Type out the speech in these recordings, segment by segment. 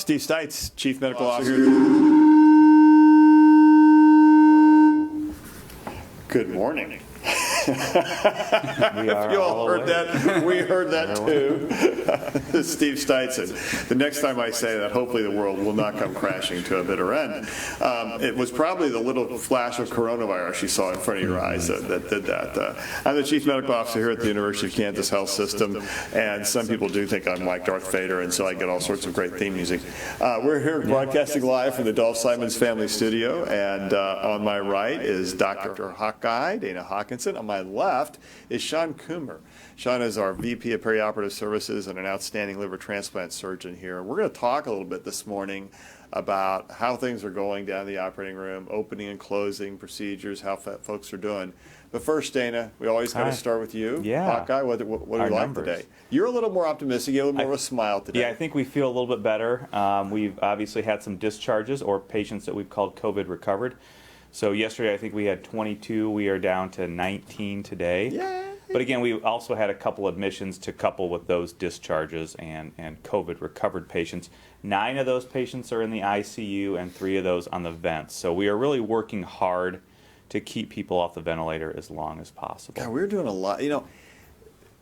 Steve Stites, Chief Medical Officer. Good morning. If you all heard that, we heard that too. Steve Stites. The next time I say that, hopefully the world will not come crashing to a bitter end. It was probably the little flash of coronavirus you saw in front of your eyes that did that. I'm the Chief Medical Officer here at the University of Kansas Health System, and some people do think I'm like Darth Vader, and so I get all sorts of great theme music. We're here broadcasting live from the Dolph Simons Family Studio, and on my right is Dr. Hawkeye, Dana Hawkinson. On my left is Sean Kumer. Sean is our VP of Perioperative Services and an outstanding liver transplant surgeon here. We're going to talk a little bit this morning about how things are going down in the operating room, opening and closing procedures, how folks are doing. But first, Dana, we always got to start with you. Yeah. Hawkeye, what do you like today? You're a little more optimistic. You have a little more of a smile today. Yeah, I think we feel a little bit better. We've obviously had some discharges or patients that we've called COVID recovered. So yesterday I think we had 22. We are down to 19 today. Yay. But again, we also had a couple admissions to couple with those discharges and COVID recovered patients. 9 of those patients are in the ICU and 3 of those on the vents. So we are really working hard to keep people off the ventilator as long as possible. God, we're doing a lot. You know,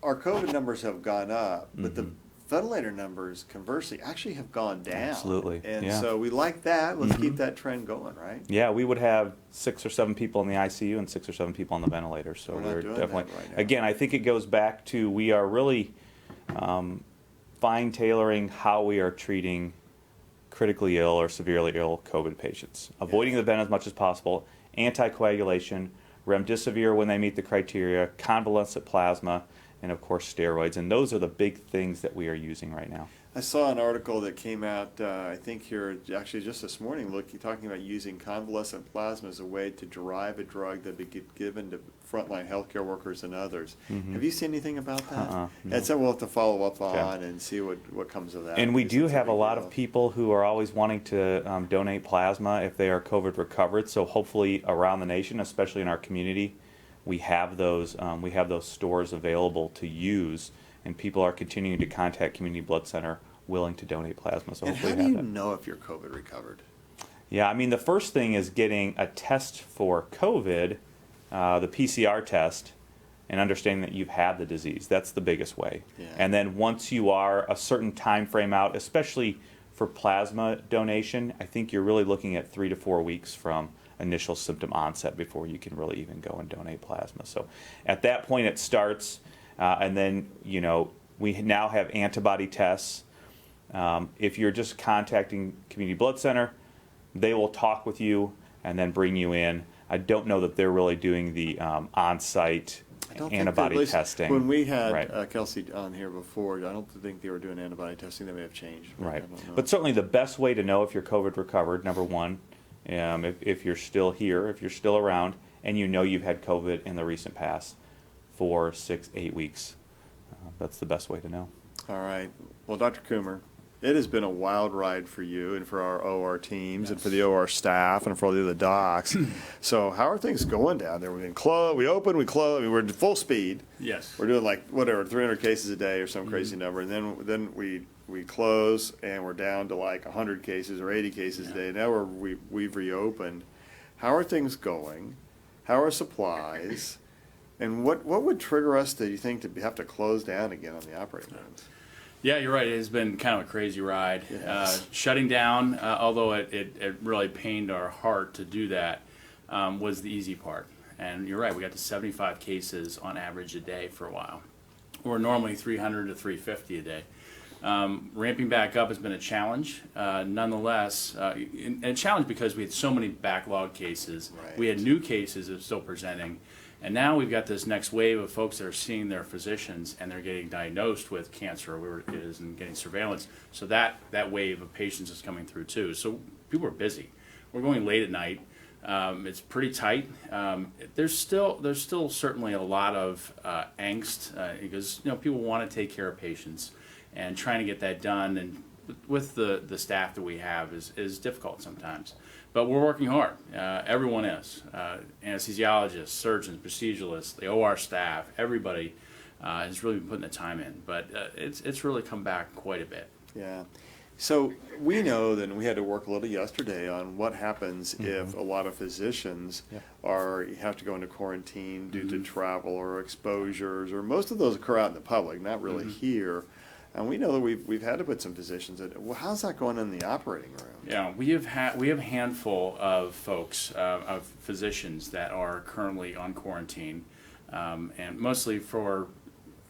our COVID numbers have gone up, but the ventilator numbers, conversely, actually have gone down. Absolutely. And so we like that. Let's keep that trend going, right? Yeah, we would have 6 or 7 people in the ICU and 6 or 7 people on the ventilator. So we're definitely, that right now. again, I think it goes back to we are really fine tailoring how we are treating critically ill or severely ill COVID patients, avoiding the vent as much as possible, anticoagulation, remdesivir when they meet the criteria, convalescent plasma, and of course steroids, and those are the big things that we are using right now. I saw an article that came out, I think here, actually just this morning, talking about using convalescent plasma as a way to derive a drug that would be given to frontline healthcare workers and others. Have you seen anything about that? No. And so we'll have to follow up on and see what comes of that. And we do have a lot deal. of people who are always wanting to donate plasma if they are COVID recovered. So hopefully around the nation, especially in our community, we have those stores available to use, and people are continuing to contact Community Blood Center willing to donate plasma. So and hopefully how do you that. know if you're COVID recovered? Yeah, I mean the first thing is getting a test for COVID, the PCR test, and understanding that you've had the disease. That's the biggest way. Yeah. And then once you are a certain time frame out, especially for plasma donation, I think you're really looking at 3 to 4 weeks from initial symptom onset before you can really even go and donate plasma. So at that point it starts, and then we now have antibody tests. If you're just contacting Community Blood Center, they will talk with you and then bring you in. I don't know that they're really doing the on-site antibody testing. When we had Kelsey on here before, I don't think they were doing antibody testing. They may have changed. Right. I don't know. But certainly the best way to know if you're COVID recovered, number one, if you're still here, if you're still around, and you know you've had COVID in the recent past, 4, 6, 8 weeks, that's the best way to know. All right. Well, Dr. Kumer, it has been a wild ride for you and for our OR teams and for the OR staff and for all the other docs. So how are things going down there? We open, we close. I mean, we're at full speed. Yes. We're doing 300 cases a day or some crazy number, and then we close and we're down to 100 cases or 80 cases a day. Now we've reopened. How are things going? How are supplies? And what would trigger us, do you think, to have to close down again on the operating rooms? Yeah, you're right. It has been kind of a crazy ride. Yes. Shutting down, although it really pained our heart to do that, was the easy part. And you're right, we got to 75 cases on average a day for a while. We're normally 300 to 350 a day. Ramping back up has been a challenge. Nonetheless, a challenge because we had so many backlog cases. Right. We had new cases that are still presenting. And now we've got this next wave of folks that are seeing their physicians and they're getting diagnosed with cancer or whatever it is and getting surveillance. So that wave of patients is coming through too. So people are busy. We're going late at night. It's pretty tight. There's still certainly a lot of angst because people want to take care of patients, and trying to get that done and with the staff that we have is difficult sometimes. But we're working hard. Everyone is. Anesthesiologists, surgeons, proceduralists, the OR staff, everybody has really been putting the time in. But it's really come back quite a bit. Yeah. So we know that we had to work a little yesterday on what happens if a lot of physicians have to go into quarantine due to travel or exposures, or most of those occur out in the public, not really here. And we know that we've had to put some physicians in. Well, how's that going in the operating room? Yeah, we have a handful of folks, of physicians that are currently on quarantine, and mostly for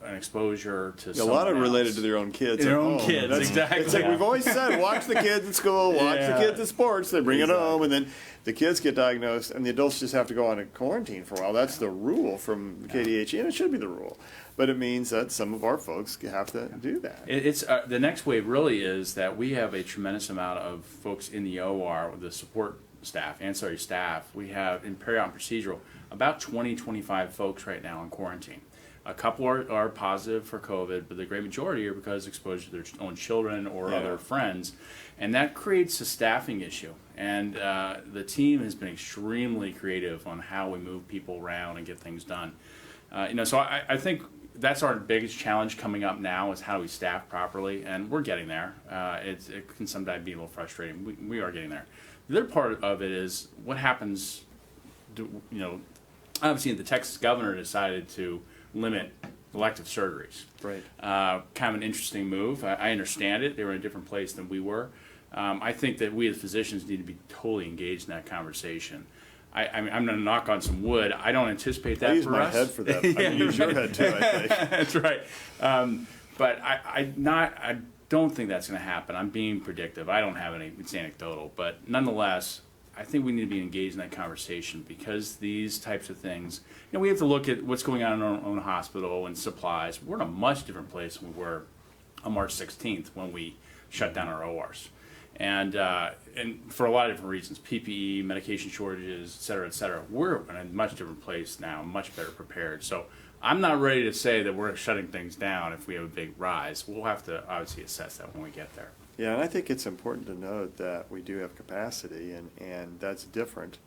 an exposure to A lot of someone related else. to their own kids. Their at own home. kids, exactly. It's like we've always said, watch the kids at school, watch the kids at sports. They bring it home, and then the kids get diagnosed, and the adults just have to go on a quarantine for a while. That's the rule from KDHE, and it should be the rule. But it means that some of our folks have to do that. It's the next wave really is that we have a tremendous amount of folks in the OR, the support staff, ancillary staff. We have in Perioperative and Procedural about 20-25 folks right now in quarantine. A couple are positive for COVID, but the great majority are because of exposure to their own children or other friends. And that creates a staffing issue. And the team has been extremely creative on how we move people around and get things done. So I think that's our biggest challenge coming up now is how do we staff properly, and we're getting there. It can sometimes be a little frustrating. We are getting there. The other part of it is what happens, obviously the Texas governor decided to limit elective surgeries. Right. Kind of an interesting move. I understand it. They were in a different place than we were. I think that we as physicians need to be totally engaged in that conversation. I mean, I'm going to knock on some wood. I don't anticipate that I use for my us. head for that. I can use your head too, I think. That's right. But I don't think that's going to happen. I'm being predictive. I don't have any. It's anecdotal, but nonetheless, I think we need to be engaged in that conversation because these types of things. We have to look at what's going on in our own hospital and supplies. We're in a much different place than we were on March 16th when we shut down our ORs. And for a lot of different reasons, PPE, medication shortages, et cetera, we're in a much different place now, much better prepared. So I'm not ready to say that we're shutting things down if we have a big rise. We'll have to obviously assess that when we get there. Yeah, and I think it's important to note that we do have capacity, and that's different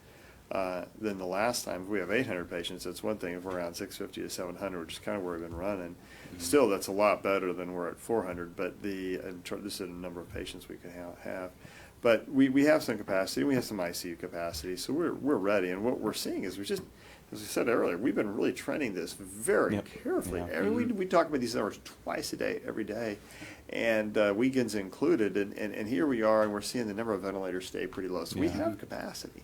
than the last time. If we have 800 patients, that's one thing. If we're around 650 to 700, which is kind of where we've been running, still that's a lot better than we're at 400. But this is a number of patients we can have. But we have some capacity. We have some ICU capacity, so we're ready. And what we're seeing is as we said earlier, we've been really trending this very carefully. Yeah. We talk about these numbers twice a day, every day, and weekends included. And here we are, and we're seeing the number of ventilators stay pretty low. So we have capacity,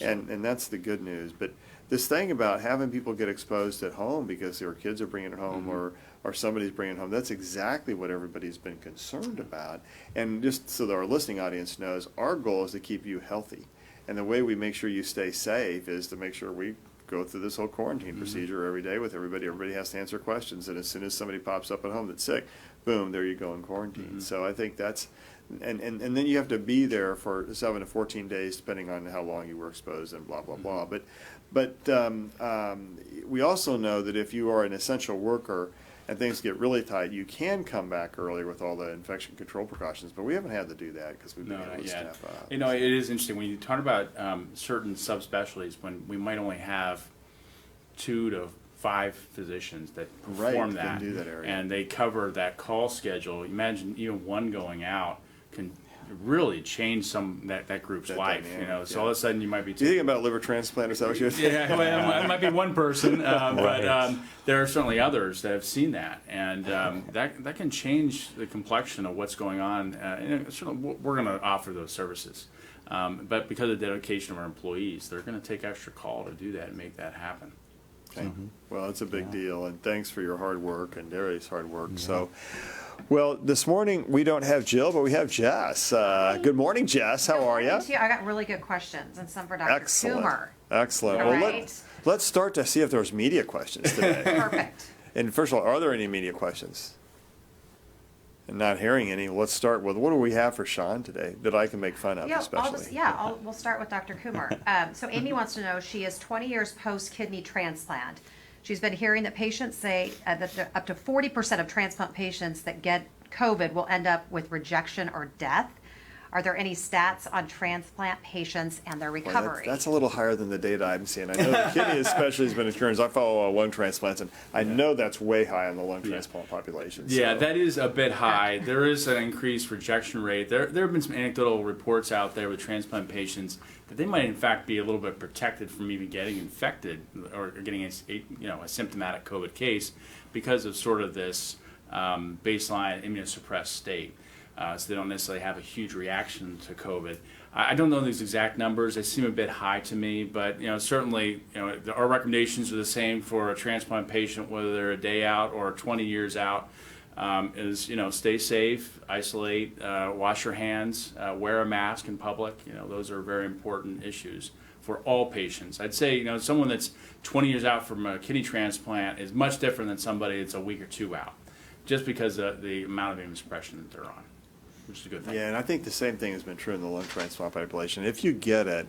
and that's the good news. But this thing about having people get exposed at home because their kids are bringing it home or somebody's bringing it home, that's exactly what everybody's been concerned about. And just so that our listening audience knows, our goal is to keep you healthy. And the way we make sure you stay safe is to make sure we go through this whole quarantine procedure every day with everybody. Everybody has to answer questions, and as soon as somebody pops up at home that's sick, boom, there you go in quarantine. So I think that's, and then you have to be there for 7 to 14 days, depending on how long you were exposed and blah, blah, blah. But we also know that if you are an essential worker and things get really tight, you can come back earlier with all the infection control precautions, but we haven't had to do that because we've been able to staff up. It is interesting when you talk about certain subspecialties when we might only have 2 to 5 physicians that perform can do that area. and they cover that call schedule. Imagine even one going out can really change that group's life. Dynamic, So all of a sudden you might be. Do you think about liver transplant or so? Yeah, well, it might be one person, but there are certainly others that have seen that, and that can change the complexion of what's going on. Certainly, we're going to offer those services, but because of the dedication of our employees, they're going to take extra call to do that and make that happen. Okay. Well, it's a big deal, and thanks for your hard work and Darius' hard work. So, well, this morning we don't have Jill, but we have Jess. Good morning, Jess. How are you? I got really good questions, and some for Dr. Kumer. Excellent. All Well, right. let's start to see if there's media questions today. Perfect. And first of all, are there any media questions? And not hearing any, let's start with what do we have for Sean today that I can make fun of, especially? We'll start with Dr. Kumer. So Amy wants to know, she is 20 years post-kidney transplant. She's been hearing that patients say that up to 40% of transplant patients that get COVID will end up with rejection or death. Are there any stats on transplant patients and their Well, recovery? that's a little higher than the data I'm seeing. I know the kidney especially has been experienced. I follow lung transplants, and I know that's way high on the lung transplant population. Yeah, so. that is a bit high. There is an increased rejection rate. There have been some anecdotal reports out there with transplant patients that they might in fact be a little bit protected from even getting infected or getting a symptomatic COVID case because of sort of this baseline immunosuppressed state. So they don't necessarily have a huge reaction to COVID. I don't know these exact numbers. They seem a bit high to me, but certainly our recommendations are the same for a transplant patient, whether they're a day out or 20 years out. Is stay safe, isolate, wash your hands, wear a mask in public. Those are very important issues for all patients. I'd say someone that's 20 years out from a kidney transplant is much different than somebody that's a week or two out, just because of the amount of immunosuppression that they're on, which is a good thing. Yeah, and I think the same thing has been true in the lung transplant population. If you get it,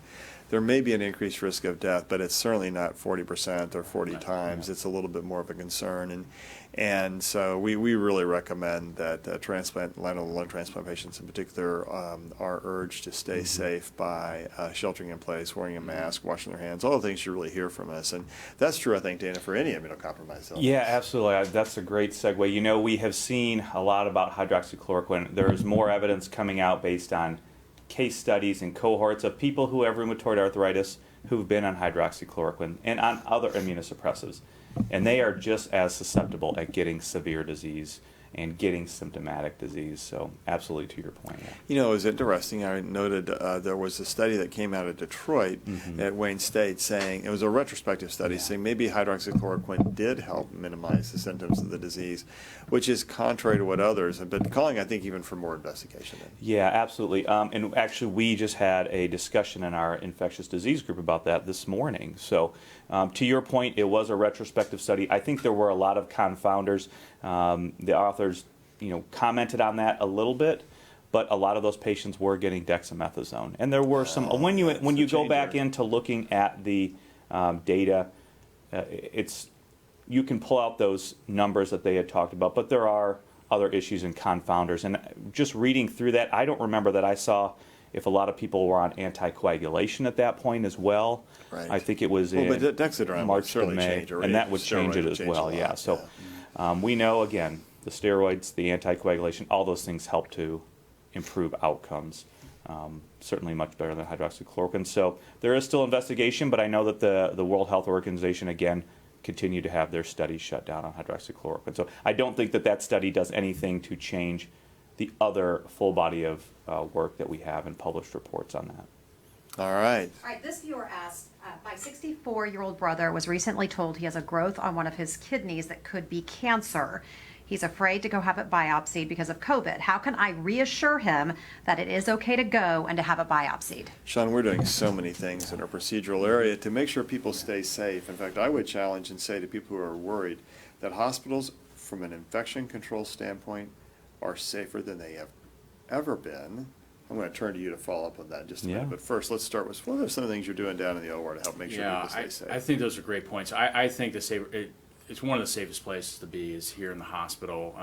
there may be an increased risk of death, but it's certainly not 40% or 40 times. It's a little bit more of a concern. And so we really recommend that transplant, lung transplant patients in particular, are urged to stay safe by sheltering in place, wearing a mask, washing their hands, all the things you really hear from us. And that's true, I think, Dana, for any immunocompromised illness. Yeah, absolutely. That's a great segue. We have seen a lot about hydroxychloroquine. There's more evidence coming out based on case studies and cohorts of people who have rheumatoid arthritis who've been on hydroxychloroquine and on other immunosuppressives. And they are just as susceptible at getting severe disease and getting symptomatic disease. So absolutely to your point. Yeah. It was interesting. I noted there was a study that came out of Detroit at Wayne State saying, it was a retrospective study, saying maybe hydroxychloroquine did help minimize the symptoms of the disease, which is contrary to what others have been calling, I think, even for more investigation. Yeah, absolutely. And actually, we just had a discussion in our infectious disease group about that this morning. So to your point, it was a retrospective study. I think there were a lot of confounders. The authors, commented on that a little bit, but a lot of those patients were getting dexamethasone, and there were some. When you go back into looking at the data, you can pull out those numbers that they had talked about, but there are other issues and confounders. And just reading through that, I don't remember that I saw if a lot of people were on anticoagulation at that point as well. Right. I think it was But in Dexedrine March to would May, change it, and that would steroid change it would as change well. a lot, Yeah. So we know, again, the steroids, the anticoagulation, all those things help to improve outcomes. Certainly much better than hydroxychloroquine. So there is still investigation, but I know that the World Health Organization, again, continue to have their studies shut down on hydroxychloroquine. So I don't think that study does anything to change the other full body of work that we have and published reports on that. All right. All right, this viewer asked, my 64-year-old brother was recently told he has a growth on one of his kidneys that could be cancer. He's afraid to go have it biopsied because of COVID. How can I reassure him that it is okay to go and to have it biopsied? Sean, we're doing so many things in our procedural area to make sure people stay safe. In fact, I would challenge and say to people who are worried that hospitals, from an infection control standpoint, are safer than they have ever been. I'm going to turn to you to follow up on that in just a minute. But first, let's start with what are some of the things you're doing down in the OR to help make sure people stay safe? I think those are great points. I think it's one of the safest places to be is here in the hospital.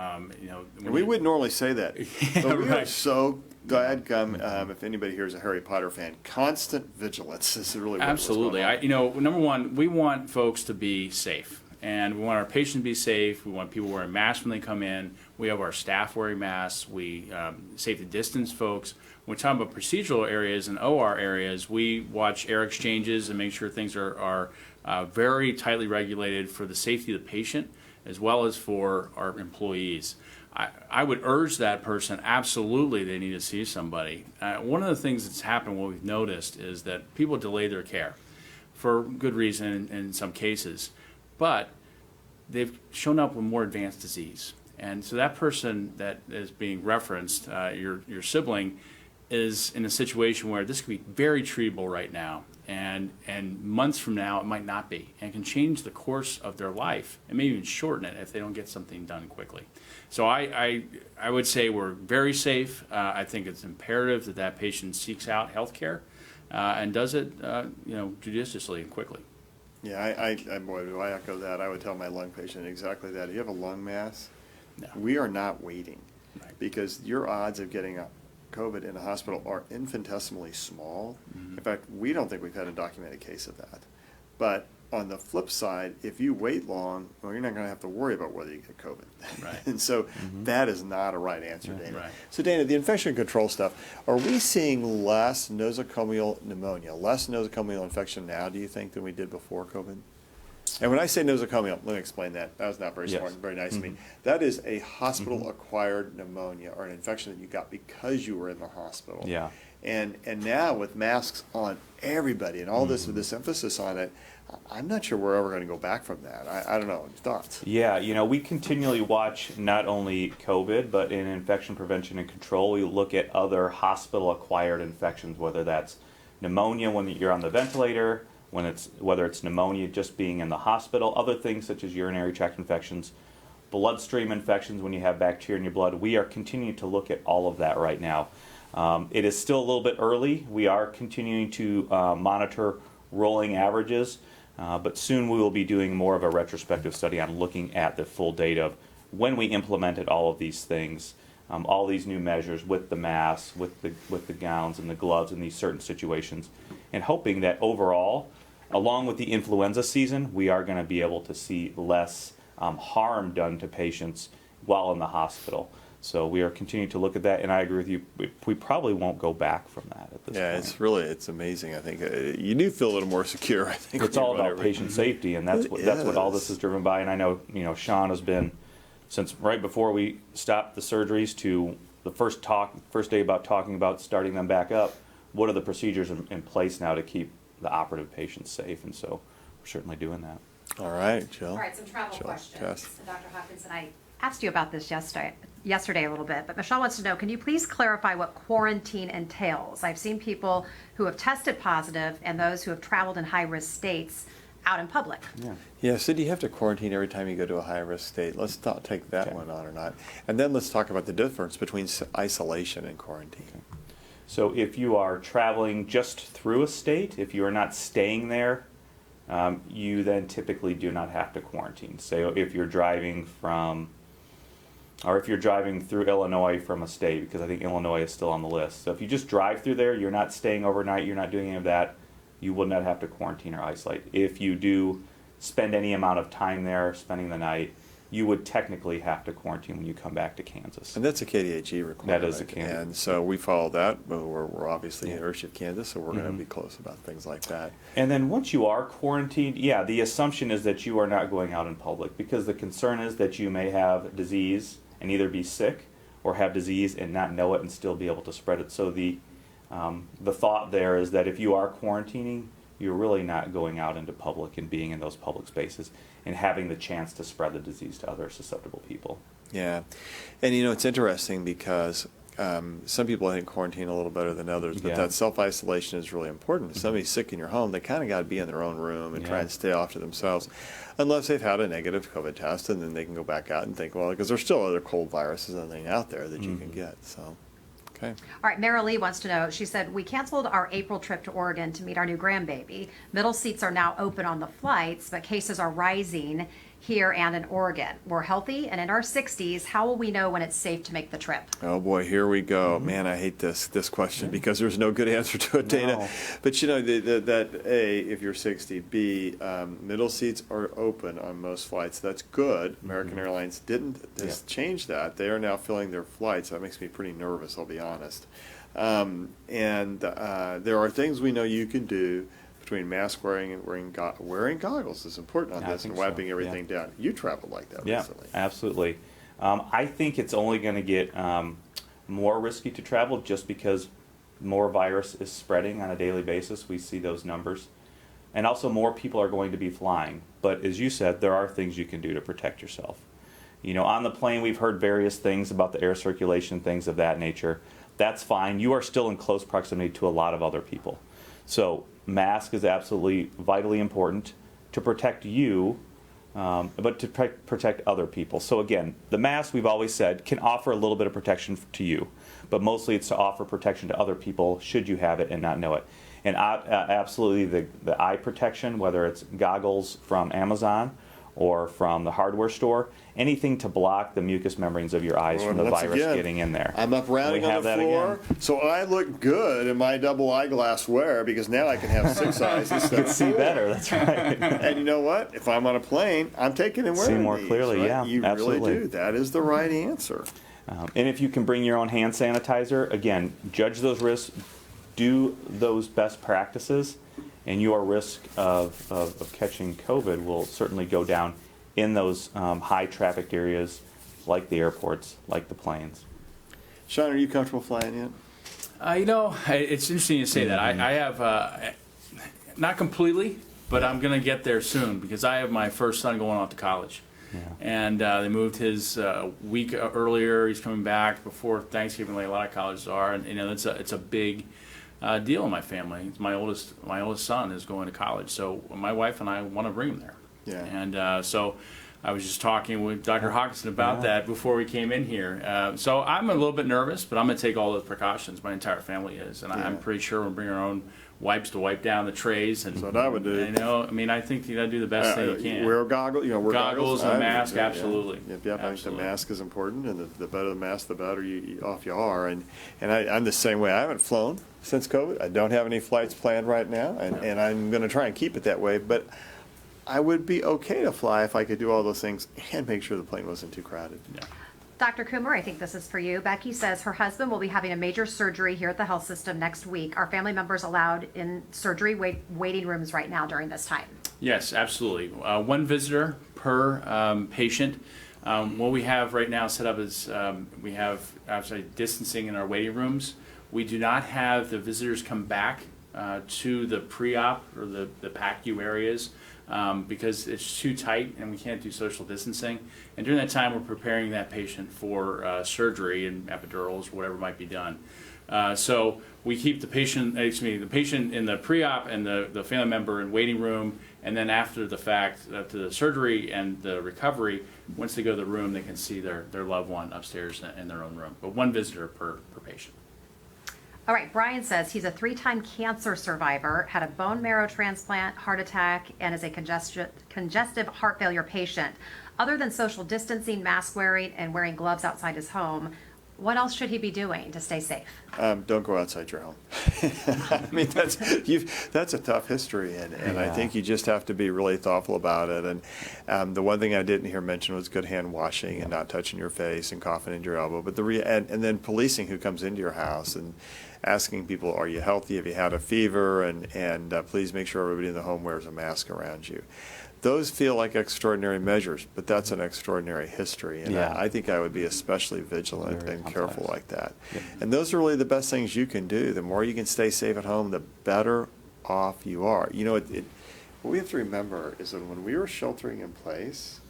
We wouldn't normally say that, but we are right. so glad. If anybody here is a Harry Potter fan, constant vigilance is really what Absolutely. Number one, we want folks to be safe. And we want our patients to be safe. We want people wearing masks when they come in. We have our staff wearing masks. We safety distance folks. When we're talking about procedural areas and OR areas, we watch air exchanges and make sure things are very tightly regulated for the safety of the patient as well as for our employees. I would urge that person, absolutely, they need to see somebody. One of the things that's happened, what we've noticed, is that people delay their care for good reason in some cases. But they've shown up with more advanced disease. And so that person that is being referenced, your sibling, is in a situation where this could be very treatable right now. And months from now, it might not be. And can change the course of their life and maybe even shorten it if they don't get something done quickly. So I would say we're very safe. I think it's imperative that patient seeks out health care and does it judiciously and quickly. Yeah, boy, do I echo that. I would tell my lung patient exactly that. If you have a lung mass, No. we are not waiting, Right. because your odds of getting a COVID in a hospital are infinitesimally small. In fact, we don't think we've had a documented case of that. But on the flip side, if you wait long, well, you're not going to have to worry about whether you get COVID. Right. And so that is not a right answer, Dana. Right. So Dana, the infection control stuff, are we seeing less nosocomial pneumonia, less nosocomial infection now, do you think, than we did before COVID? And when I say nosocomial, let me explain that. That was not very smart and very nice of me. That is a hospital-acquired pneumonia or an infection that you got because you were in the hospital. Yeah. And now with masks on everybody and all this emphasis on it, I'm not sure we're ever going to go back from that. I don't know. Thoughts? Yeah, we continually watch not only COVID, but in infection prevention and control, we look at other hospital-acquired infections, whether that's pneumonia when you're on the ventilator, whether it's pneumonia just being in the hospital, other things such as urinary tract infections, bloodstream infections when you have bacteria in your blood. We are continuing to look at all of that right now. It is still a little bit early. We are continuing to monitor rolling averages, but soon we will be doing more of a retrospective study on looking at the full data of when we implemented all of these things, all these new measures with the masks, with the gowns and the gloves in these certain situations, and hoping that overall, along with the influenza season, we are going to be able to see less harm done to patients while in the hospital. So we are continuing to look at that, and I agree with you. We probably won't go back from that at this point. It's amazing. I think you do feel a little more secure. I think it's all about patient safety, and that's what all this is driven by. And I know Sean has been, since right before we stopped the surgeries to the first day about talking about starting them back up. What are the procedures in place now to keep the operative patients safe? And so we're certainly doing that. All right, Jill. All right, some travel Jill, questions. Jess. Dr. Hawkinson, I asked you about this yesterday a little bit, but Michelle wants to know, can you please clarify what quarantine entails? I've seen people who have tested positive and those who have traveled in high-risk states out in public. Yeah, so do you have to quarantine every time you go to a high-risk state? Let's not take that one on or not. And then let's talk about the difference between isolation and quarantine. Okay. So if you are traveling just through a state, if you are not staying there, you then typically do not have to quarantine. So if you're driving through Illinois from a state, because I think Illinois is still on the list. So if you just drive through there, you're not staying overnight, you're not doing any of that, you will not have to quarantine or isolate. If you do spend any amount of time there, spending the night, you would technically have to quarantine when you come back to Kansas. And that's a KDHE requirement. That is a Kansas. And so we follow that, but we're obviously in University of Kansas, so we're going to be close about things like that. And then once you are quarantined, the assumption is that you are not going out in public, because the concern is that you may have disease and either be sick or have disease and not know it and still be able to spread it. So the thought there is that if you are quarantining, you're really not going out into public and being in those public spaces and having the chance to spread the disease to other susceptible people. Yeah. And it's interesting because some people I think quarantine a little better than others, but that self-isolation is really important. If somebody's sick in your home, they kind of got to be in their own room and try and stay off to themselves, unless they've had a negative COVID test, and then they can go back out and think, well, because there's still other cold viruses and everything out there that you can get. So, okay. All right, Mara Lee wants to know, she said, we canceled our April trip to Oregon to meet our new grandbaby. Middle seats are now open on the flights, but cases are rising here and in Oregon. We're healthy and in our 60s. How will we know when it's safe to make the trip? Oh boy, here we go. Man, I hate this question because there's no good answer to it, Dana. No. But that A, if you're 60, B, middle seats are open on most flights. That's good. American Airlines didn't change that. They are now filling their flights. That makes me pretty nervous, I'll be honest. And there are things we know you can do between mask wearing and wearing goggles is important on this, and wiping everything down. You traveled like that recently. Yeah, absolutely. I think it's only going to get more risky to travel just because more virus is spreading on a daily basis. We see those numbers. And also more people are going to be flying. But as you said, there are things you can do to protect yourself. On the plane, we've heard various things about the air circulation, things of that nature. That's fine. You are still in close proximity to a lot of other people. So mask is absolutely vitally important to protect you, but to protect other people. So again, the mask, we've always said, can offer a little bit of protection to you, but mostly it's to offer protection to other people should you have it and not know it. And absolutely the eye protection, whether it's goggles from Amazon or from the hardware store, anything to block the mucous membranes of your eyes from the Once virus again, getting in there. I'm up rounding We on have the that floor, again. so I look good in my double eyeglass wear because now I can have 6 eyes instead of See 4. better, that's right. And you know what? If I'm on a plane, I'm taking and wearing more these, clearly, right? yeah, You absolutely. really do. That is the right answer. And if you can bring your own hand sanitizer, again, judge those risks, do those best practices, and your risk of catching COVID will certainly go down in those high trafficked areas like the airports, like the planes. Sean, are you comfortable flying yet? It's interesting you say that. I have, not completely, but I'm going to get there soon because I have my first son going off to college. Yeah. And they moved his week earlier. He's coming back before Thanksgiving, like a lot of colleges are. And it's a big deal in my family. My oldest son is going to college, so my wife and I want to bring him there. Yeah. And so I was just talking with Dr. Hawkinson about that before we came in here. So I'm a little bit nervous, but I'm going to take all those precautions. My entire family is, and I'm pretty sure we'll bring our own wipes to wipe down the trays. And That's what I would do. I think you got to do the best thing you can. Wear goggles. Wear Goggles and a mask, absolutely. Yeah, I think the Absolutely. mask is important, and the better the mask, the better off you are. And I'm the same way. I haven't flown since COVID. I don't have any flights planned right now, and I'm going to try and keep it that way. But I would be okay to fly if I could do all those things and make sure the plane wasn't too crowded. Yeah. Dr. Kumer, I think this is for you. Becky says her husband will be having a major surgery here at the health system next week. Are family members allowed in surgery waiting rooms right now during this time? Yes, absolutely. One visitor per patient. What we have right now set up is we have actually distancing in our waiting rooms. We do not have the visitors come back to the pre-op or the PACU areas because it's too tight and we can't do social distancing. And during that time, we're preparing that patient for surgery and epidurals, whatever might be done. So we keep the patient in the pre-op and the family member in waiting room, and then after the fact, after the surgery and the recovery, once they go to the room, they can see their loved one upstairs in their own room. But one visitor per patient. All right, Brian says he's a 3-time cancer survivor, had a bone marrow transplant, heart attack, and is a congestive heart failure patient. Other than social distancing, mask wearing, and wearing gloves outside his home, what else should he be doing to stay safe? Don't go outside your home. I mean, that's a tough history, and I think you just have to be really thoughtful about it. And the one thing I didn't hear mentioned was good hand washing and not touching your face and coughing into your elbow. But and then policing who comes into your house and asking people, are you healthy? Have you had a fever? And please make sure everybody in the home wears a mask around you. Those feel like extraordinary measures, but that's an extraordinary history. And I think I would be especially vigilant Very and complex. careful like that. And those are really the best things you can do. The more you can stay safe at home, the better off you are. What we have to remember is that when we were sheltering in place,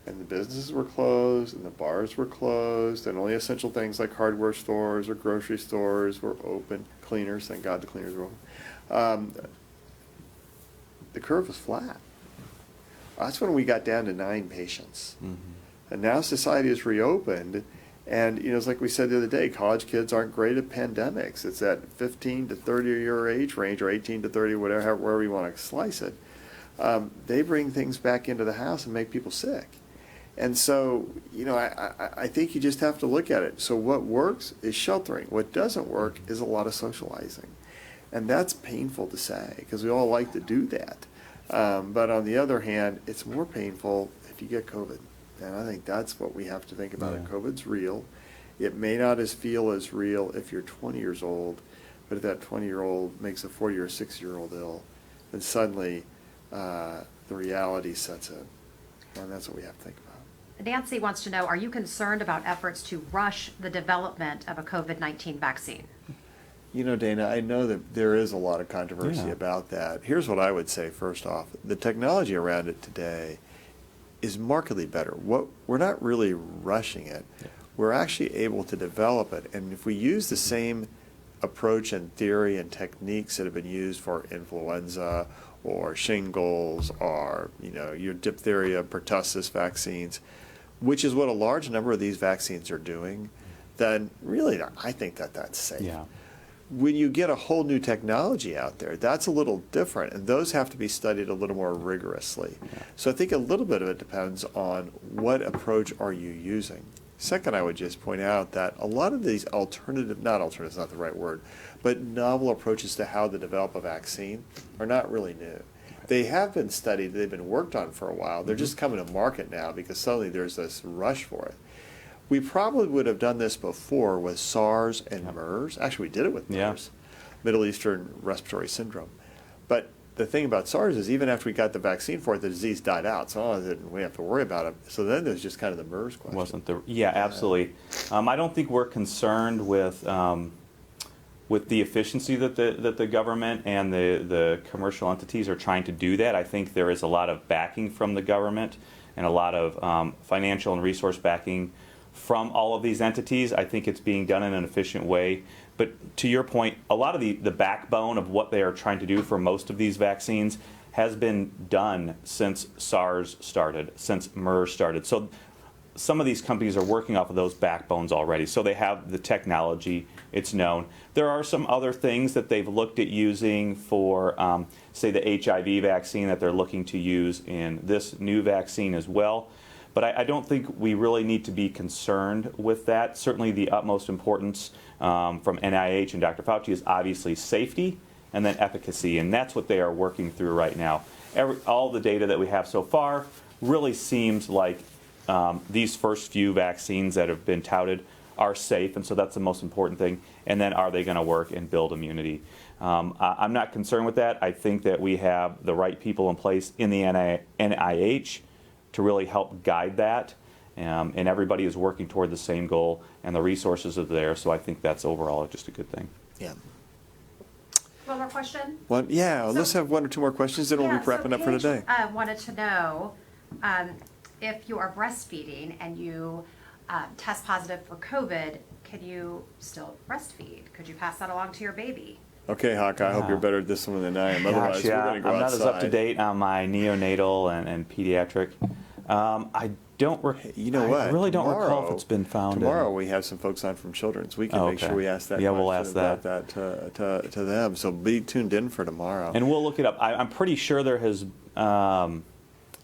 and the businesses were closed, and the bars were closed, and only essential things like hardware stores or grocery stores were open, cleaners, thank God the cleaners were open, the curve was flat. That's when we got down to 9 patients. Mm-hmm. And now society has reopened, and it's like we said the other day, college kids aren't great at pandemics. It's that 15 to 30-year age range, or 18 to 30, wherever you want to slice it. They bring things back into the house and make people sick. And so, I think you just have to look at it. So what works is sheltering. What doesn't work is a lot of socializing. And that's painful to say, because we all like to do that. But on the other hand, it's more painful if you get COVID. And I think that's what we have to think about. Yeah. COVID's real. It may not feel as real if you're 20 years old, but if that 20-year-old makes a 40 or 60-year-old ill, then suddenly the reality sets in. And that's what we have to think about. Nancy wants to know, are you concerned about efforts to rush the development of a COVID-19 vaccine? Dana, I know that there is a lot of controversy about that. Here's what I would say first off. The technology around it today is markedly better. We're not really rushing it. Yeah. We're actually able to develop it. And if we use the same approach and theory and techniques that have been used for influenza or shingles or, your diphtheria, pertussis vaccines, which is what a large number of these vaccines are doing, then really I think that's safe. Yeah. when you get a whole new technology out there, that's a little different, and those have to be studied a little more rigorously. So I think a little bit of it depends on what approach are you using. Second, I would just point out that a lot of these not alternatives, not the right word, but novel approaches to how to develop a vaccine are not really new. They have been studied, they've been worked on for a while. They're just coming to market now because suddenly there's this rush for it. We probably would have done this before with SARS and MERS. Actually, we did it with MERS, Middle Eastern Respiratory Syndrome. But the thing about SARS is even after we got the vaccine for it, the disease died out. So we didn't have to worry about it. So then there's just kind of the MERS question. Absolutely. I don't think we're concerned with the efficiency that the government and the commercial entities are trying to do that. I think there is a lot of backing from the government and a lot of financial and resource backing from all of these entities. I think it's being done in an efficient way. But to your point, a lot of the backbone of what they are trying to do for most of these vaccines has been done since SARS started, since MERS started. So some of these companies are working off of those backbones already. So they have the technology, it's known. There are some other things that they've looked at using for, say, the HIV vaccine that they're looking to use in this new vaccine as well. But I don't think we really need to be concerned with that. Certainly the utmost importance from NIH and Dr. Fauci is obviously safety and then efficacy, and that's what they are working through right now. All the data that we have so far really seems like these first few vaccines that have been touted are safe, and so that's the most important thing. And then are they going to work and build immunity? I'm not concerned with that. I think that we have the right people in place in the NIH to really help guide that, and everybody is working toward the same goal, and the resources are there, so I think that's overall just a good thing. Yeah. One more question? Let's have one or two more questions, then we'll be wrapping up for today. Paige wanted to know if you are breastfeeding and you test positive for COVID, can you still breastfeed? Could you pass that along to your baby? Okay, Hawk, I hope you're better at this one than I am. Otherwise, we're going to go outside. I'm not as up to date on my neonatal and pediatric. I don't. You know what? I really don't recall if it's been found. Tomorrow we have some folks on from Children's. We can make sure we ask that. Yeah, we'll ask about that to them. So be tuned in for tomorrow. And we'll look it up. I'm pretty sure there has.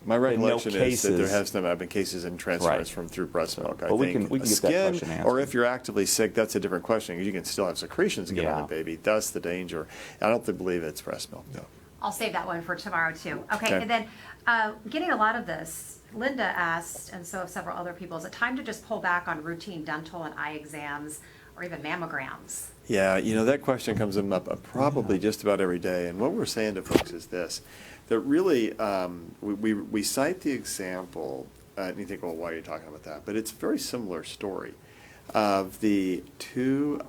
My recollection is that there cases. have been cases in transference through breast milk. I But we think can get that skin, question answered. or if you're actively sick, that's a different question. You can still have secretions given Yeah. a baby. That's the danger. I don't believe it's breast milk. No. I'll save that one for tomorrow too. Okay, Okay. and then getting a lot of this, Linda asked, and so have several other people, is it time to just pull back on routine dental and eye exams or even mammograms? Yeah, that question comes up probably just about every day. And what we're saying to folks is this, that really we cite the example, and you think, well, why are you talking about that? But it's a very similar story of the two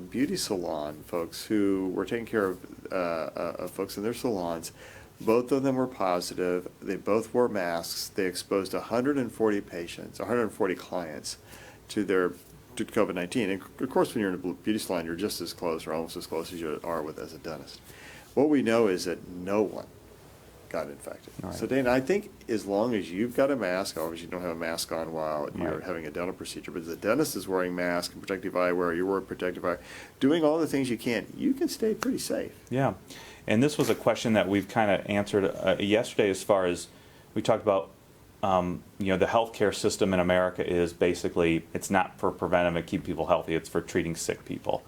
beauty salon folks who were taking care of folks in their salons. Both of them were positive. They both wore masks. They exposed 140 patients, 140 clients to COVID-19. And of course, when you're in a beauty salon, you're just as close or almost as close as you are as a dentist. What we know is that no one got infected. Right. So Dana, I think as long as you've got a mask, obviously you don't have a mask on while you're Right. having a dental procedure, but the dentist is wearing masks and protective eyewear, you're wearing protective eye, doing all the things you can stay pretty safe. Yeah, and this was a question that we've kind of answered yesterday as far as we talked about, the healthcare system in America is basically, it's not for preventive and keep people healthy, it's for treating sick people.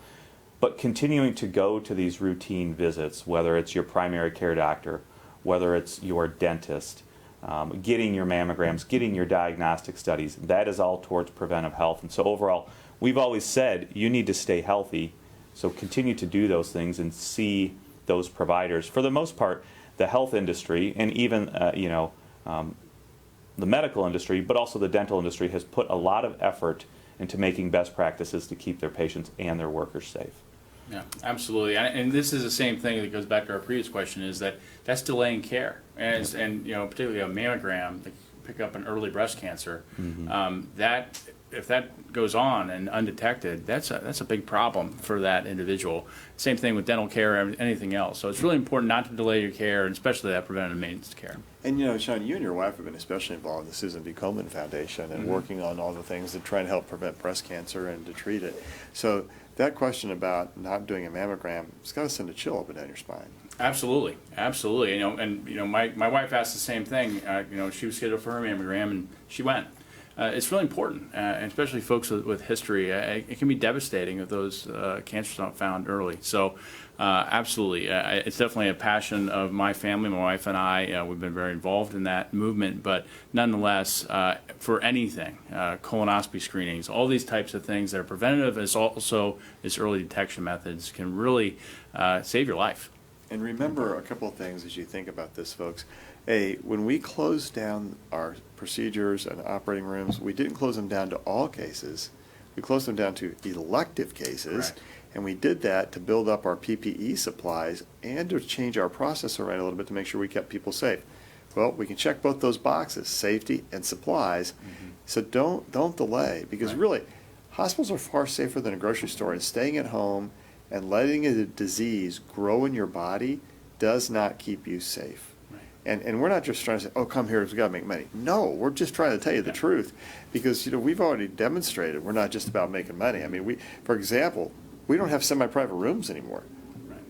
But continuing to go to these routine visits, whether it's your primary care doctor, whether it's your dentist, getting your mammograms, getting your diagnostic studies, that is all towards preventive health. And so overall, we've always said you need to stay healthy, so continue to do those things and see those providers. For the most part, the health industry and even the medical industry, but also the dental industry, has put a lot of effort into making best practices to keep their patients and their workers safe. Yeah, absolutely. And this is the same thing that goes back to our previous question, is that's delaying care. And particularly a mammogram, to pick up an early breast cancer, that if that goes on and undetected, that's a big problem for that individual. Same thing with dental care or anything else. So it's really important not to delay your care, and especially that preventative maintenance care. And Sean, you and your wife have been especially involved in the Susan B. Komen Foundation and working on all the things that try to help prevent breast cancer and to treat it. So that question about not doing a mammogram, it's got to send a chill up and down your spine. Absolutely, absolutely. My wife asked the same thing. She was scheduled for her mammogram, and she went. It's really important, and especially folks with history. It can be devastating if those cancers aren't found early. So, absolutely, it's definitely a passion of my family. My wife and I, we've been very involved in that movement. But nonetheless, for anything, colonoscopy screenings, all these types of things that are preventative, as also as early detection methods, can really save your life. And remember a couple of things as you think about this, folks. When we closed down our procedures and operating rooms, we didn't close them down to all cases. We closed them down to elective cases. Correct. And we did that to build up our PPE supplies and to change our process around a little bit to make sure we kept people safe. Well, we can check both those boxes, safety and supplies. So don't delay, because really, hospitals are far safer than a grocery store, and staying at home and letting a disease grow in your body does not keep you safe. And we're not just trying to say, oh, come here, we've got to make money. No, we're just trying to tell you the truth, because we've already demonstrated we're not just about making money. I mean, for example, we don't have semi-private rooms anymore.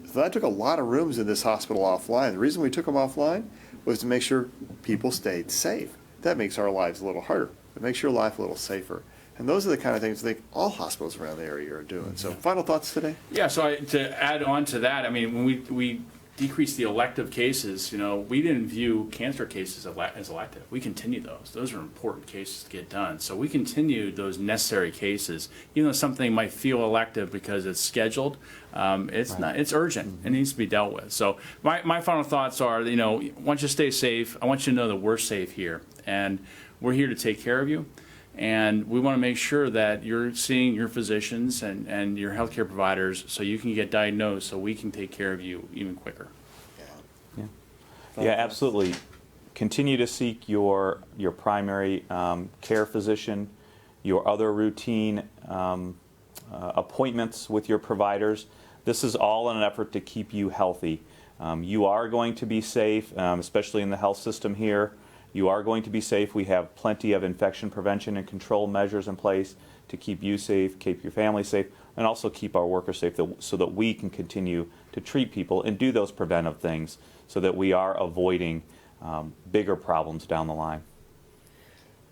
So that took a lot of rooms in this hospital offline. The reason we took them offline was to make sure people stayed safe. That makes our lives a little harder. It makes your life a little safer. And those are the kind of things I think all hospitals around the area are doing. So final thoughts today? Yeah, so to add on to that, I mean, when we decreased the elective cases, we didn't view cancer cases as elective. We continue those. Those are important cases to get done. So we continued those necessary cases, even though something might feel elective because it's scheduled. It's not. It's urgent. It needs to be dealt with. So my final thoughts are, once you stay safe, I want you to know that we're safe here, and we're here to take care of you. And we want to make sure that you're seeing your physicians and your healthcare providers so you can get diagnosed, so we can take care of you even quicker. Yeah, absolutely. Continue to seek your primary care physician, your other routine appointments with your providers. This is all in an effort to keep you healthy. You are going to be safe, especially in the health system here. You are going to be safe. We have plenty of infection prevention and control measures in place to keep you safe, keep your family safe, and also keep our workers safe so that we can continue to treat people and do those preventive things so that we are avoiding bigger problems down the line.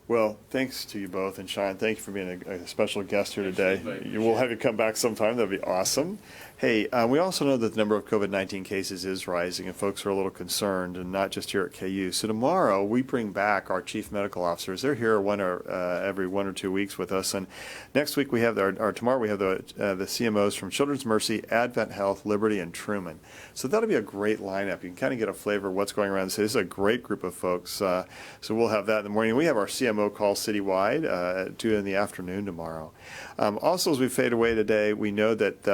Well, thanks to you both, and Sean, thank you for being a special guest here today. We'll have you come back sometime. That'd be awesome. Hey, we also know that the number of COVID-19 cases is rising, and folks are a little concerned, and not just here at KU. So tomorrow we bring back our chief medical officers. They're here every 1 or 2 weeks with us, and next week we have tomorrow we have the CMOs from Children's Mercy, Advent Health, Liberty, and Truman. So that'll be a great lineup. You can kind of get a flavor of what's going around the city. This is a great group of folks. So we'll have that in the morning. We have our CMO call citywide at 2 in the afternoon tomorrow. Also, as we fade away today, we know that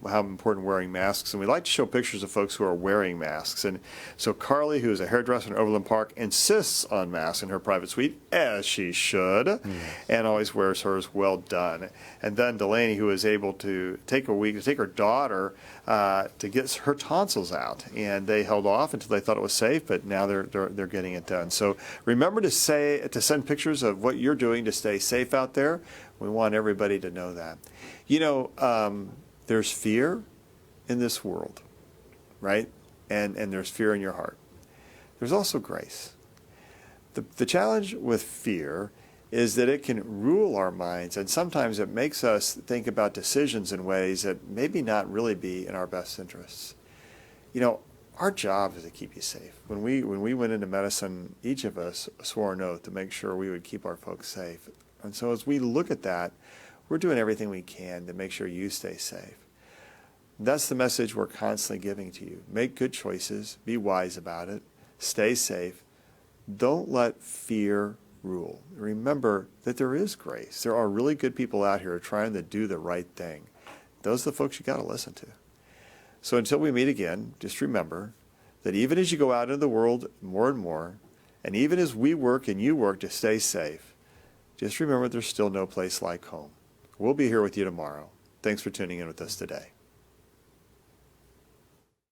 how important wearing masks, and we like to show pictures of folks who are wearing masks. And so Carly, who is a hairdresser in Overland Park, insists on masks in her private suite, as she should, and always wears hers well done. And then Delaney, who is able to take a week to take her daughter to get her tonsils out, and they held off until they thought it was safe, but now they're getting it done. So remember to send pictures of what you're doing to stay safe out there. We want everybody to know that. There's fear in this world, right? And there's fear in your heart. There's also grace. The challenge with fear is that it can rule our minds, and sometimes it makes us think about decisions in ways that maybe not really be in our best interests. Our job is to keep you safe. When we went into medicine, each of us swore an oath to make sure we would keep our folks safe. And so as we look at that, we're doing everything we can to make sure you stay safe. That's the message we're constantly giving to you. Make good choices. Be wise about it. Stay safe. Don't let fear rule. Remember that there is grace. There are really good people out here trying to do the right thing. Those are the folks you got to listen to. So until we meet again, just remember that even as you go out into the world more and more, and even as we work and you work to stay safe, just remember there's still no place like home. We'll be here with you tomorrow. Thanks for tuning in with us today.